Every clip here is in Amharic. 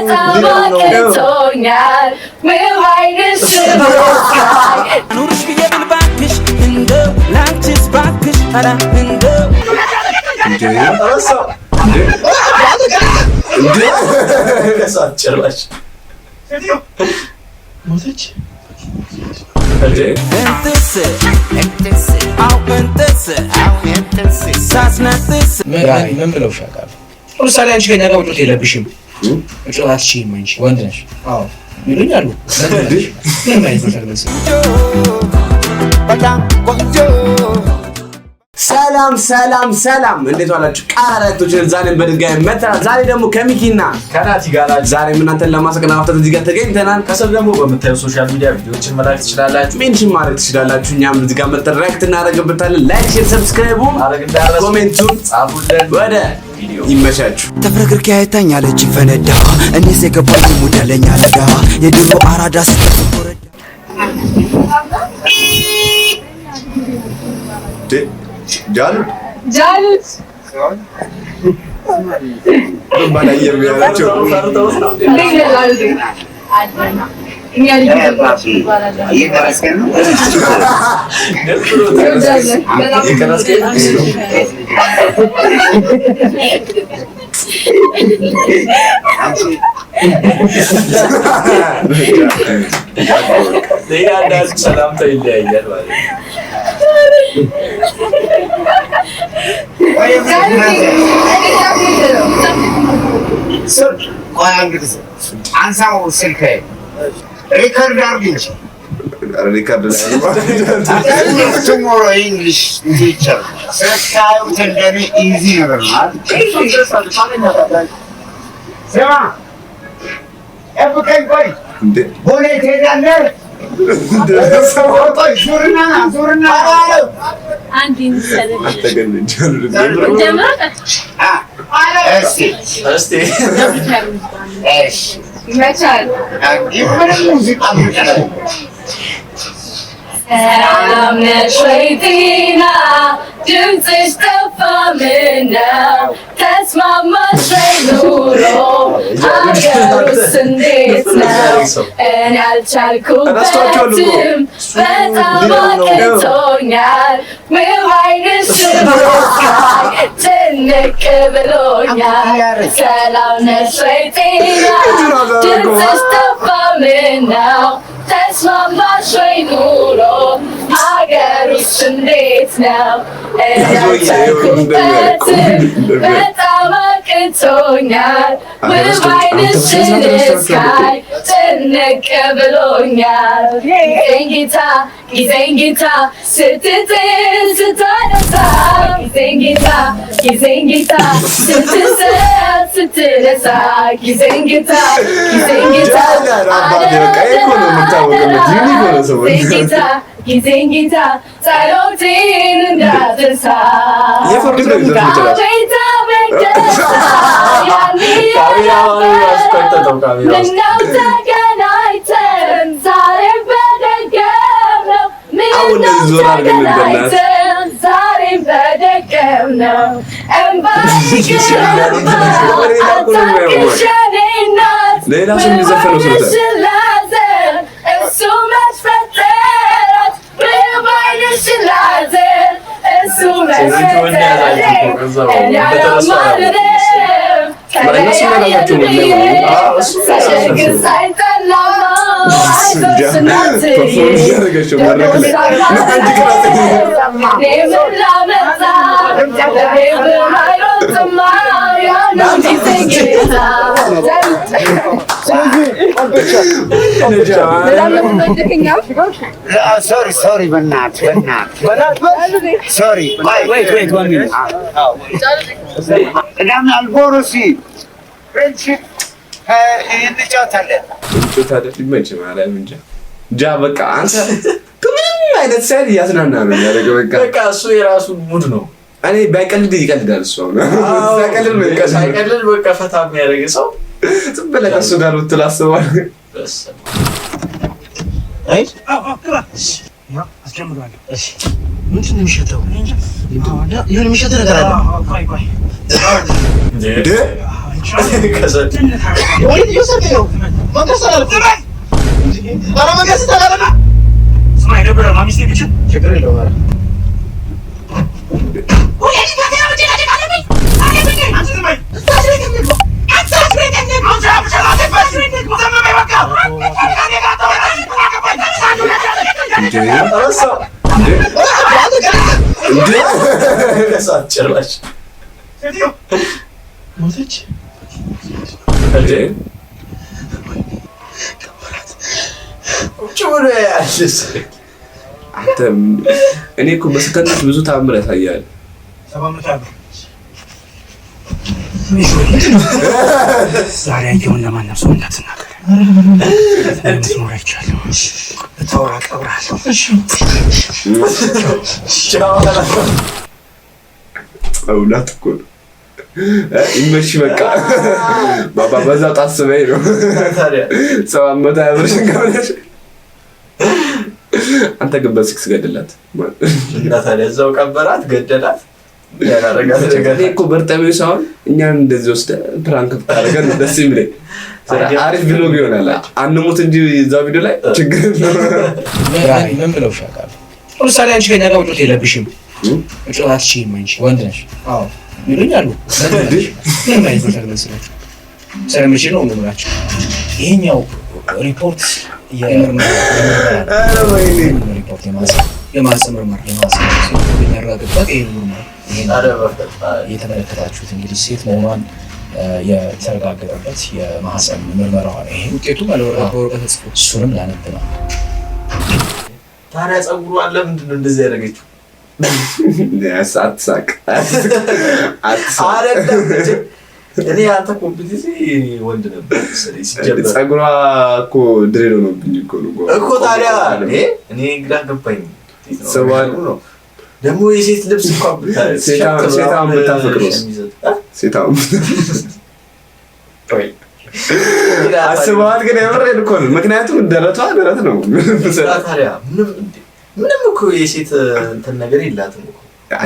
በጣማቅቶኛል ውሃይንሽ ኑርሽ ብየብል ባክሽ እንደው ላንቺስ ባክሽ አላ እንደው ጭራሽ ሞተች ምን ብለው ሻቃሉ? ለምሳሌ አንቺ ከእኛ ጋር መጫወት የለብሽም መጫወት አትችይም አንቺ ወንድ ነሽ ይሉኛሉ። ምን ማለት ነው? በጣም ቆንጆ ሰላም ሰላም ሰላም፣ እንዴት ዋላችሁ? ቃራቶች ዛሬም በድጋሚ መጥተናል። ዛሬ ደግሞ ከሚኪና ከናቲ ጋር ዛሬ እናንተን ለማስቀናፈት እዚህ ጋር ተገኝተናል። ከስር ደግሞ በምታዩት ሶሻል ሚዲያ ቪዲዮዎችን መላክ ትችላላችሁ፣ ሜንሽን ማድረግ ትችላላችሁ። እኛም እዚህ ጋር መጥተን ሪአክት እናደርግበታለን። ላይክ፣ ሼር፣ ሰብስክራይብ ማድረግ እንዳትረሱ፣ ኮሜንቱን ጻፉልን። ወደ ቪዲዮ ይመቻችሁ። ተፍረክርክ ያይታኛለች ፈነዳ እኔስ የገባኝ ሙዳለኛ ለጋ የድሮ አራዳ ስትወረዳ ጃሉት ባላየ የሚያላቸው ሰላምታ ይለያያል ማለት ነው። አንሳው ስልክ ሪከርድ አድርግ ቱሞሮ ኢንግሊሽ ቲቸር ስታዩት እንደኔ ኢዚ ነገር ነው። ስማ ጠብቀኝ፣ ቆይ ቦሌ ትሄዳለህ? ዙርና ሰላም ነሽ ወይ ጤና ድምፅሽ ጠፋ ምነው ተስማማሽ ወይ ኑሮ ሀገሩስ እንዴት ነው እኔ አልቻልኩበትም በጣም አቅቶኛል ውብ ዓይንሽ ስታይ ጭንቅ ብሎኛል ሰላም ነሽ ወይ ጤና ድምፅሽ ጠፋ ምነው ተስማማሽ ወይ ኑሮ ሀገሩስ እንዴት ነው እኔ አልቻልኩበትም በጣም አቅቶኛል ውብ ዓይንሽን እስካይ ጭንቅ ብሎኛል ጊዜን ጌታ ስትጥል ስታነሳ ጊዜን ጌታ ስትሰጥ ስትነሳ ጊዜን ጌታ ጊዜን ጌታ ጸሎቴን እንዳትረሳ ምነው ተገናኝተን ዛሬም በደገምነው ምነው ተገናኝተን ዛሬም በደገምነው እምባዬ ገባ አታልቅሽ የኔ እናት ውብ ዓይንሽን እሱ መች ፈጠራት ውብ ዓይንሽን ላዘን እሱ መች ፈጠራት እኔ አላማርርም ከለያየን ብዬ ሳሸግር ሳይጠላማ አይዞሽ እናትዬ ደግሞ ሳይሆን እኔ ምን ላመጣ ለኔ ምን አይሮጥማ ያለው ጊዜ ጌታ ሶሪ በእናትህ ሶሪ ቅዳሜ አልቦሮሲ ፍሬንድሺፕ እንጫወታለን። በቃ አንተ ከምንም አይነት ሳይል እያዝናና ነው ያደረገው። በቃ እሱ የራሱ ሙድ ነው። እኔ ባይቀልድ ይቀልዳል እሱ ሳይቀልድ በቃ ፈታ የሚያደርግ ሰው ዝም ብለህ ከእሱ ጋር ብትል አስበዋል። አስጀምራለሁ። ምንድን ነው የሚሸተው? የሆነ የሚሸተው ነገር አለ። እኔ እኮ በሰከንዶች ብዙ ታምር ያሳያል። ዛሬ ያየውን ለማንም ሰው እንዳትናገር። መስኖር አይቻልም። ታውራ ቀብራለሁ። እውነት እኮ ነው። ይመሽ በቃ ባባ በዛው ታስበኝ ነው። ታዲያ 700 ብር ሽንገበለሽ አንተ ግን በስክስ ገደላት እና ታዲያ እዛው ቀበራት ገደላት። ያላረጋት ነገር እኮ በርጠሜው ሳይሆን እኛን እንደዚህ ወስደህ ፕራንክ ታደርገን ደስ የሚለኝ አሪፍ ቪሎግ ይሆናል። አንሙት እንጂ እዛው ቪዲዮ ላይ ችግር ነው። ምን ብለው ሻቃሉ? ለምሳሌ አንቺ ከእኛ ጋር መጫወት የለብሽም። መጫወት አትችይም አንቺ ወንድ ነሽ። አዎ ይሉኛሉ። ምን ማለት ነው ታውቃለህ? ስለምችል ነው የምላቸው። ይሄኛው ሪፖርት የማህፀን ምርመራ የሚያረጋግጥበት ይሄ ምርመራ የተመለከታችሁት እንግዲህ ሴት መሆኗን የተረጋገጠበት የማህፀን ምርመራዋ ነው። ይሄ ውጤቱ በወረቀት ተጽፎ እሱንም ላነብ ነው። ታዲያ ፀጉሯ ለምንድን ነው እንደዚህ ያደረገችው? አትሳቅ። እኔ አንተ ኮምፒቲሲ ወንድ ነበር ሲጀምር ፀጉሯ እኮ ድሬ ሆኖብኝ እኮ ታዲያ እኔ ግራ ገባኝ። ነው ደግሞ የሴት ልብስ እንኳን ሴታም ብታፈቅሮስ ሴታም አስበዋል። ግን የምሬን እኮ ነው። ምክንያቱም ደረቷ ደረት ነው። ታዲያ ምንም እኮ የሴት እንትን ነገር የላትም እኮ።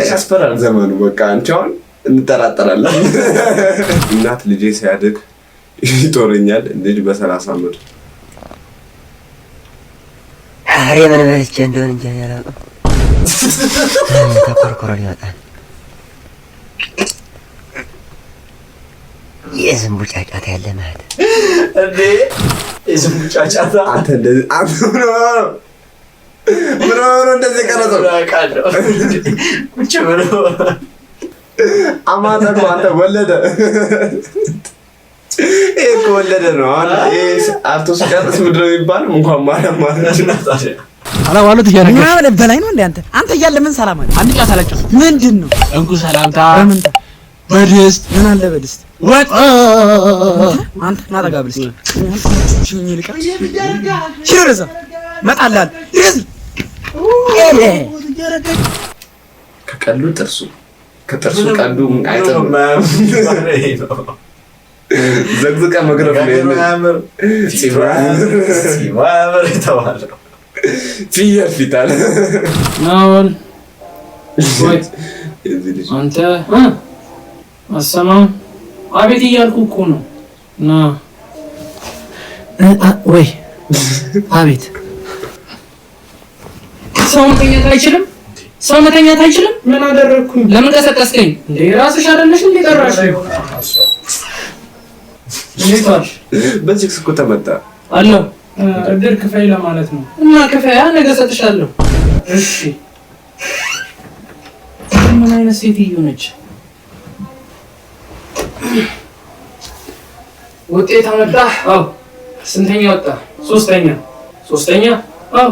ያስፈራል ዘመኑ። በቃ አንቺ አሁን እንጠራጠራለን። እናት ልጄ ሲያድግ ይጦረኛል ልጅ በ30 ዓመቱ አሬ ምን በልቼ እንደሆነ እንጃ ያላውቅም። ተኮርኮሮ ይወጣል። የዝንቡ ጫጫታ ያለ ማለት እንዴ? የዝንቡ ጫጫታ አንተ እንደዚህ አንተ ምን እንደዚህ ቀረጸው አውቃለሁ። ቁጭ ብሎ አማተር አንተ ወለደ። ይሄ እኮ ወለደ ነው። አሁን ይሄ አርቶ ሲቀርስ ምድር የሚባል እንኳን ማርያም ማለት ነው። አላዋሉት እያደረገ ምን በላይ ነው እንዴ? አንተ እያለ ምን ሰላም አለ? አንድ ጫት አላጨሱ ምንድን ነው እንኩ ሰላምታ በድስት ምን አለ በድስት ወጥ አንተ ናታጋብልስ ሽኝ ልቀ ሽረዛ መጣላል ይረዝ ከቀሉ ጥርሱ ከጥርሱ ቀሉ አይተው ዘግዝቀ መግረፍ ነው ያመር ሲማር ተዋለው ፍየል ፊታል ናውን ወይት አንተ አሰማም አቤት እያልኩ እኮ ነው። ና ወይ አቤት ሰው መተኛት አይችልም? ሰው መተኛት አይችልም? ምን አደረኩኝ? ለምን ቀሰቀስከኝ እንዴ? ራስሽ አይደለሽ እንዴ ጠራሽ? እንዴት በዚህ እኮ ተመጣ አለው እድር ክፈይ ለማለት ነው። እና ክፈያ ነገ ሰጥሻለሁ። እሺ ምን አይነት ሴትዮ ነች? ውጤት አመጣ? አዎ። ስንተኛ ወጣ? ሶስተኛ? አዎ።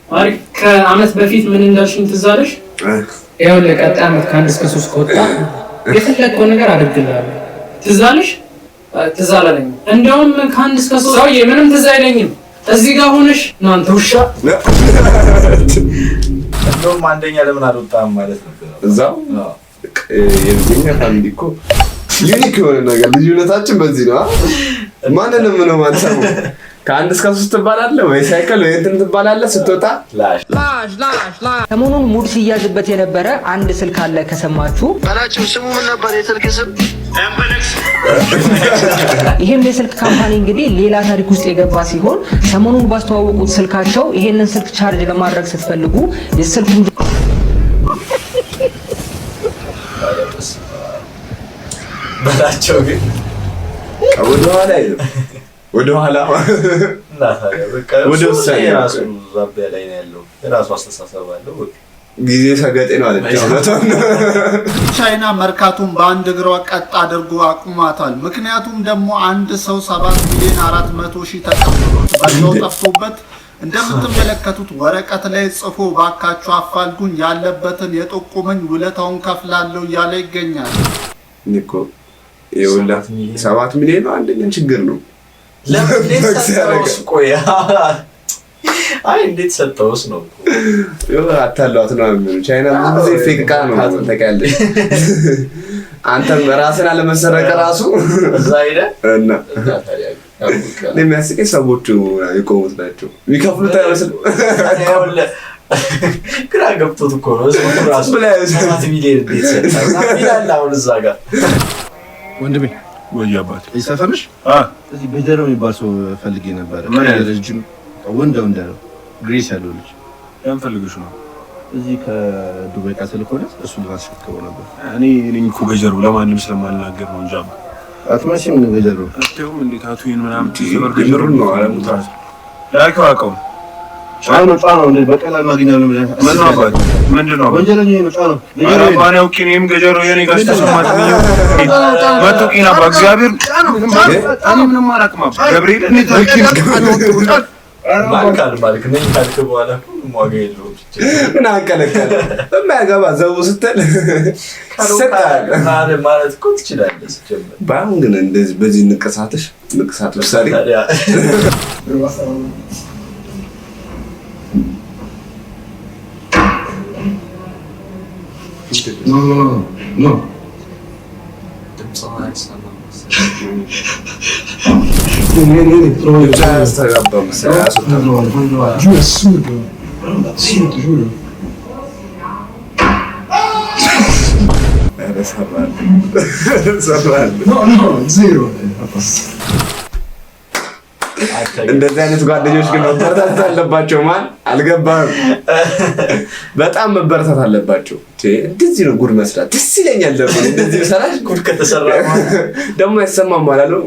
አሪፍ። ከአመት በፊት ምን እንዳልሽኝ ትዝ አለሽ? ይኸውልህ ቀጣይ አመት ከ1 እስከ 3 ከወጣ የፈለግከው ነገር አድርግልሃለሁ። ትዝ አለሽ? ትዝ አላለኝም። እንደውም ከ1 እስከ 3 ሰውዬ ምንም ትዝ አይለኝም። እዚህ ጋር ሆነሽ እናንተ ውሻ እንደውም አንደኛ ለምን አልወጣም ማለት ነው። እዛው የኛ ፋሚሊ እኮ ዩኒክ የሆነ ነገር ልዩነታችን በዚህ ነው። ማንንም ነው ማንሰሙ ከአንድ እስከ 3 ትባላለህ ወይ ሳይክል ወይ እንትን ትባላለህ ስትወጣ ላሽ ሰሞኑን ሙድ ሲያዝበት የነበረ አንድ ስልክ አለ ከሰማችሁ ባላችሁ ስሙ ምን ነበር የስልክ ስም ይሄም የስልክ ካምፓኒ እንግዲህ ሌላ ታሪክ ውስጥ የገባ ሲሆን ሰሞኑን ባስተዋወቁት ስልካቸው ይሄንን ስልክ ቻርጅ ለማድረግ ስትፈልጉ የስልኩን በላቸው ግን ወደ ኋላ ወደ ውሳኔ የራሱ ዛቢያ ላይ ነው ያለው የራሱ አስተሳሰብ አለው ጊዜ ሰገጤ ነው አለች ቻይና መርካቱን በአንድ እግሯ ቀጥ አድርጎ አቁማታል ምክንያቱም ደግሞ አንድ ሰው 7,400,000 ተቀብሎት ባለው ጠፍቶበት እንደምትመለከቱት ወረቀት ላይ ጽፎ ባካችሁ አፋልጉኝ ያለበትን የጠቁመኝ ውለታውን ከፍላለሁ ያለ ይገኛል ንኮ ይውላ 7 ሚሊዮን አንደኛ ችግር ነው ለምን ሰጠውስ ቆያ አይ እንዴት ሰጠውስ ነው አታሏት ነው ቻይና ብዙ ጊዜ ፌክ ቃ ነው ተቀያለሽ አንተም ራስን አለመሰረቅ ራሱ እዛ ሄደ እና ለሚያስቀኝ ሰዎቹ የቆሙት ናቸው የሚከፍሉት አይመስልም ግራ ገብቶት እኮ ነው እሱ ራሱ 7 ሚሊዮን እንዴት ሰጠው ይላል አሁን እዛ ጋር ወንድሜ ወይ አባት ይሰፈርሽ እዚህ በጀሮ የሚባል ሰው ፈልጌ ነበር ረጅም ወንደው ነው ግሬስ ያለው ልጅ ያንፈልግሽ ነው እዚህ ከዱባይ ካሰል ኮነ እሱ ልታስከከው ነበር እኔ እኮ ገጀሩ ለማንም ስለማልናገር ነው እንጂ አትማሽም ገጀሩ አትተውም እንዴት አቱይን ምናምን ትይበር ገጀሩ ነው አለሙታስ ላይካው ጫኑ እንደ በቀላል ማግኛለሁ ምንድነው ወንጀለኛ ነው ጫኑ ገጀሩ ነው ኪኔም ገጀሩ የኔ ጋር ተሰማት ነው መጥቂና በእግዚአብሔር እኔ ምንም አላውቅም ገብርኤል እኔ ታሪክ ማልክ ነኝ ካልክ በኋላ ሞጋ የለው ምን አቀለቀለ በማያገባ ዘው ስትል ማለት እኮ ትችላለህ ጀመር ባሁን ግን እንደዚህ በዚህ ንቅሳት ውሳኔ ኖ እንደዚህ አይነት ጓደኞች ግን መበረታታት አለባቸው ማን አልገባም በጣም መበረታታት አለባቸው እንደዚህ ነው ጉድ መስራት ደስ ይለኛል ደግሞ እንደዚህ ሰራሽ ጉድ ከተሰራ ደግሞ አይሰማም ማለት ነው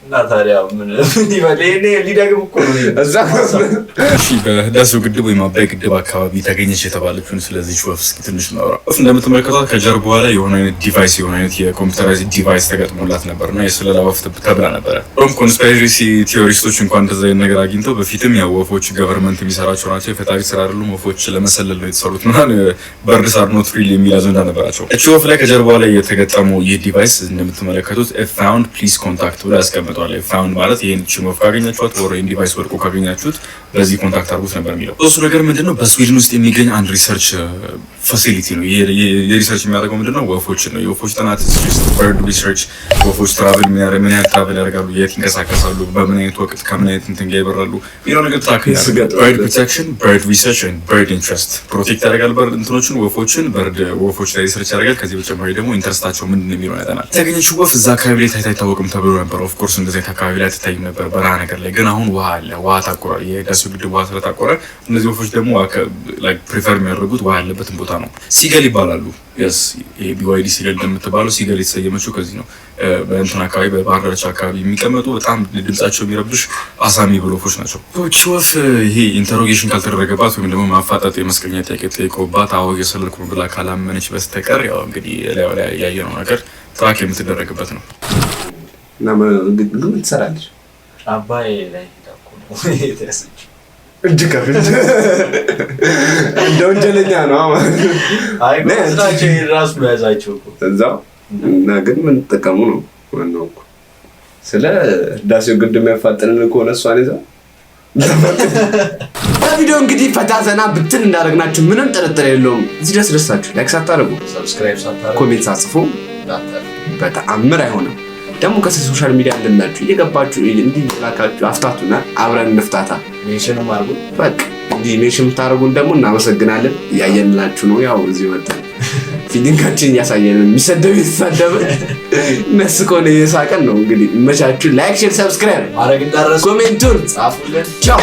እና ታዲያ ምን ይበለኔ ሊደግም እኮ ነው እዛ እሺ በህዳሴው ግድብ ወይ ማባይ ግድብ አካባቢ ተገኘች የተባለችውን ስለዚህ ወፍ እስኪ ትንሽ እናውራ እንደምትመለከቷት ከጀርባዋ ላይ የሆነ አይነት ዲቫይስ የሆነ አይነት የኮምፒውተራይዝድ ዲቫይስ ተገጥሞላት ነበርና የስለላ ወፍ ተብላ ነበረ ኮንስፓይሬሲ ቲዮሪስቶች እንኳን እንደዛ አይነት ነገር አግኝተው በፊትም ያው ወፎች ገቨርንመንት የሚሰራቸው ናቸው የፈጣሪ ስራ አይደሉም ወፎች ለመሰለል ነው የተሰሩት ምናምን በርድስ አር ኖት ሪል የሚል አጀንዳ ነበራቸው እቺ ወፍ ላይ ከጀርባዋ ላይ የተገጠመው ይህ ዲቫይስ እንደምትመለከቱት found please contact ብላ ያስቀምጣል found ማለት ይሄን ቺሞፍ ካገኛችሁት ወር ዲቫይስ ወርቆ ካገኛችሁት በዚህ ኮንታክት አድርጉት ነበር የሚለው እሱ ነገር ምንድነው በስዊድን ውስጥ የሚገኝ አንድ ሪሰርች ፋሲሊቲ ነው የሪሰርች የሚያደርገው ምንድነው ወፎች ነው የወፎች ጥናት በርድ ሪሰርች ወፎች ትራቨል ምን ያህል ትራቨል ያደርጋሉ የት ይንቀሳቀሳሉ በምን አይነት ወቅት ከምን አይነት እንትን ጋር ይበራሉ ይሄው ነገር ትራክ በርድ ፕሮቴክሽን በርድ ሪሰርች ኤንድ በርድ ኢንትረስት ፕሮቴክት ያደርጋል በርድ እንትኖችን ወፎችን በርድ ወፎች ላይ ሪሰርች ያደርጋል ከዚህ በተጨማሪ ደግሞ ኢንተረስታቸው ምንድነው የሚለው ያጠናል የተገኘችው ወፍ እዛ አካባቢ ላይ አይታወቅም ተብሎ ነበር ኦፍ ኮርስ እንደዚህ አካባቢ ላይ ትታይ ነበር በረሃ ነገር ላይ ግን አሁን ውሃ አለ ውሃ ታቆረ የህዳሴው ግድብ ውሃ ስለታቆረ እነዚህ ወፎች ደግሞ ላይክ ፕሪፈር የሚያደርጉት ውሃ ያለበትን ቦታ ነው ሲገል ይባላሉ yes BYD ሲገል እንደምትባለው ሲገል የተሰየመችው ከዚህ ነው በእንትን አካባቢ በባህር ዳርቻ አካባቢ የሚቀመጡ በጣም ድምጻቸው የሚረብሽ አሳሚ ወፎች ናቸው እቺ ወፍ ይሄ ኢንተሮጌሽን ካልተደረገባት ወይም ደግሞ ማፋጣጥ የመስቀለኛ ጥያቄ ጠይቆባት አዎ የሰለልኩ ነው ብላ ካላመነች በስተቀር ያው እንግዲህ ላይ ያየነው ነገር ትራክ የምትደረግበት ነው እና ምን ትሰራለች አባይ ላይ ታቆ የተያዘች እጅ ከፍል እንደ ወንጀለኛ ነው አይ ወንጀላቸው ራስ ያዛቸው እዛው እና ግን ምን ተጠቀሙ ነው ዋናው ስለ ህዳሴው ግድብ ያፋጠንን ከሆነ እሷን ይዛ በቪዲዮ እንግዲህ ፈታዘና ብትን እንዳደረግናችሁ ምንም ጥርጥር የለውም እዚህ ደስ ደሳችሁ ላይክ ሳታደርጉ ሰብስክራይብ ሳታደርጉ ኮሜንት ሳትጽፉ በተአምር አይሆንም ደግሞ ከሶሻል ሚዲያ እንደናችሁ እየገባችሁ እንዲህ ላካችሁ አፍታቱና አብረን እንፍታታ። ሜንሽንም አድርጉ። በቃ እንዲህ ሜንሽን ታደርጉን ደግሞ እናመሰግናለን። እያየንላችሁ ነው። ያው እዚህ ወጣን ፊሊንጋችን እያሳየን የሚሰደብ የተሳደበ መስኮን እየሳቀን ነው። እንግዲህ መቻችሁ ላይክ ሼር ሰብስክራይብ ማድረግ እንዳትረሱ። ኮሜንቱን ጻፉልን። ቻው